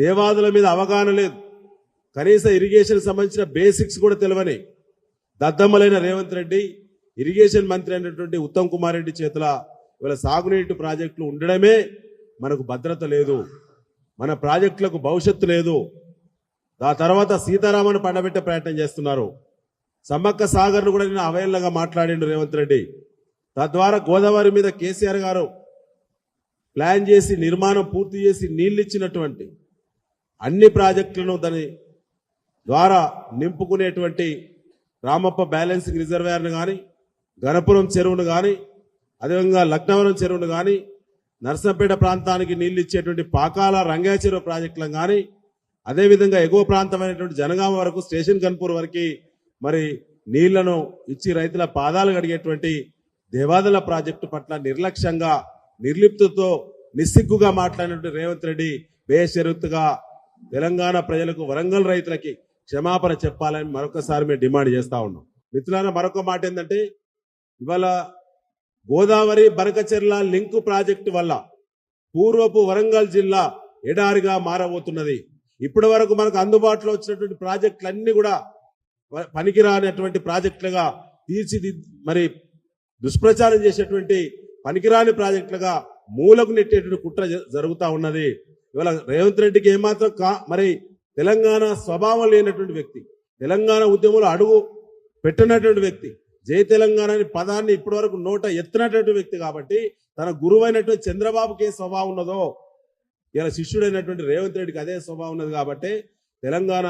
దేవాదుల మీద అవగాహన లేదు, కనీస ఇరిగేషన్ సంబంధించిన బేసిక్స్ కూడా తెలియని దద్దమ్మలైన రేవంత్ రెడ్డి ఇరిగేషన్ మంత్రి అయినటువంటి ఉత్తమ్ కుమార్ రెడ్డి చేతుల ఇవాళ సాగునీటి ప్రాజెక్టులు ఉండడమే మనకు భద్రత లేదు, మన ప్రాజెక్టులకు భవిష్యత్తు లేదు. ఆ తర్వాత సీతారామను పండబెట్టే ప్రయత్నం చేస్తున్నారు. సమ్మక్క సాగర్ను కూడా నేను అవహేళనగా మాట్లాడిండు రేవంత్ రెడ్డి. తద్వారా గోదావరి మీద కేసీఆర్ గారు ప్లాన్ చేసి నిర్మాణం పూర్తి చేసి నీళ్లు ఇచ్చినటువంటి అన్ని ప్రాజెక్టులను దాని ద్వారా నింపుకునేటువంటి రామప్ప బ్యాలెన్సింగ్ రిజర్వాయర్ను కానీ, గణపురం చెరువును కానీ, అదేవిధంగా లక్నవరం చెరువును కానీ, నర్సంపేట ప్రాంతానికి నీళ్లు ఇచ్చేటువంటి పాకాల రంగా చెరువు ప్రాజెక్టులను కానీ, అదేవిధంగా ఎగువ ప్రాంతమైనటువంటి జనగామ వరకు స్టేషన్ కన్పూర్ వరకు మరి నీళ్లను ఇచ్చి రైతుల పాదాలు కడిగేటువంటి దేవాదుల ప్రాజెక్టు పట్ల నిర్లక్ష్యంగా నిర్లిప్తతో నిస్సిగ్గుగా మాట్లాడినటువంటి రేవంత్ రెడ్డి బేషరతుగా తెలంగాణ ప్రజలకు, వరంగల్ రైతులకి క్షమాపణ చెప్పాలని మరొకసారి మేము డిమాండ్ చేస్తా ఉన్నాం. మిత్రులారా, మరొక మాట ఏంటంటే ఇవాళ గోదావరి బనకచెర్ల లింకు ప్రాజెక్టు వల్ల పూర్వపు వరంగల్ జిల్లా ఎడారిగా మారబోతున్నది. ఇప్పటి వరకు మనకు అందుబాటులో వచ్చినటువంటి ప్రాజెక్టులన్నీ కూడా పనికిరానటువంటి ప్రాజెక్టులుగా మరి దుష్ప్రచారం చేసేటువంటి పనికిరాని ప్రాజెక్టులుగా మూలకు నెట్టేటువంటి కుట్ర జరుగుతూ ఉన్నది. ఇవాళ రేవంత్ రెడ్డికి ఏమాత్రం మరి తెలంగాణ స్వభావం లేనటువంటి వ్యక్తి, తెలంగాణ ఉద్యమంలో అడుగు పెట్టినటువంటి వ్యక్తి, జై తెలంగాణ అనే పదాన్ని ఇప్పటి వరకు నోట ఎత్తినటువంటి వ్యక్తి కాబట్టి తన గురువైనటువంటి చంద్రబాబుకి ఏ స్వభావం ఉన్నదో ఇలా శిష్యుడైనటువంటి రేవంత్ రెడ్డికి అదే స్వభావం ఉన్నది. కాబట్టి తెలంగాణ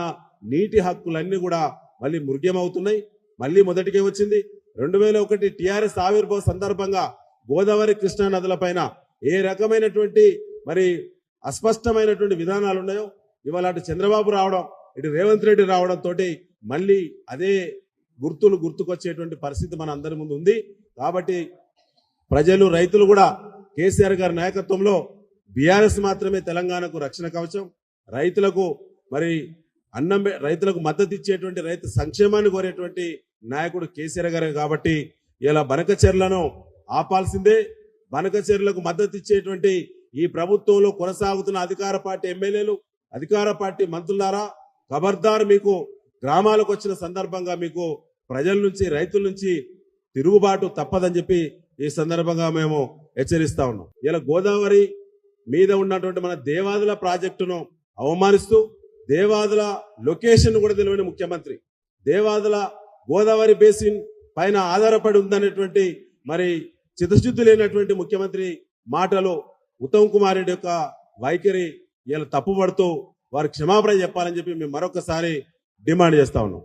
నీటి హక్కులన్నీ కూడా మళ్ళీ మృగ్యమవుతున్నాయి. మళ్ళీ మొదటికే వచ్చింది. 2001 టీఆర్ఎస్ ఆవిర్భావ సందర్భంగా గోదావరి కృష్ణా నదుల పైన ఏ రకమైనటువంటి మరి అస్పష్టమైనటువంటి విధానాలు ఉన్నాయో ఇవాళ అటు చంద్రబాబు రావడం, ఇటు రేవంత్ రెడ్డి రావడం తోటి మళ్ళీ అదే గుర్తుకొచ్చేటువంటి పరిస్థితి మన అందరి ముందు ఉంది. కాబట్టి ప్రజలు, రైతులు కూడా కేసీఆర్ గారి నాయకత్వంలో బీఆర్ఎస్ మాత్రమే తెలంగాణకు రక్షణ కవచం, రైతులకు మరి రైతులకు మద్దతు ఇచ్చేటువంటి, రైతు సంక్షేమాన్ని కోరేటువంటి నాయకుడు కేసీఆర్ గారే. కాబట్టి ఇలా బనకచెర్లను ఆపాల్సిందే. బనకచెర్లకు మద్దతు ఇచ్చేటువంటి ఈ ప్రభుత్వంలో కొనసాగుతున్న అధికార పార్టీ ఎమ్మెల్యేలు, అధికార పార్టీ మంత్రులారా, ఖబర్దార్, మీకు గ్రామాలకు వచ్చిన సందర్భంగా మీకు ప్రజల నుంచి, రైతుల నుంచి తిరుగుబాటు తప్పదని చెప్పి ఈ సందర్భంగా మేము హెచ్చరిస్తా ఉన్నాం. ఇలా గోదావరి మీద ఉన్నటువంటి మన దేవాదుల ప్రాజెక్టును అవమానిస్తూ, దేవాదుల లొకేషన్ కూడా తెలియని ముఖ్యమంత్రి, దేవాదుల గోదావరి బేసిన్ పైన ఆధారపడి ఉందనేటువంటి మరి చిత్తశుద్ధి లేనటువంటి ముఖ్యమంత్రి మాటలు, ఉత్తమ్ కుమార్ రెడ్డి యొక్క వైఖరి ఇలా తప్పుపడుతూ వారు క్షమాపణ చెప్పాలని చెప్పి మేము మరొకసారి డిమాండ్ చేస్తా ఉన్నాం.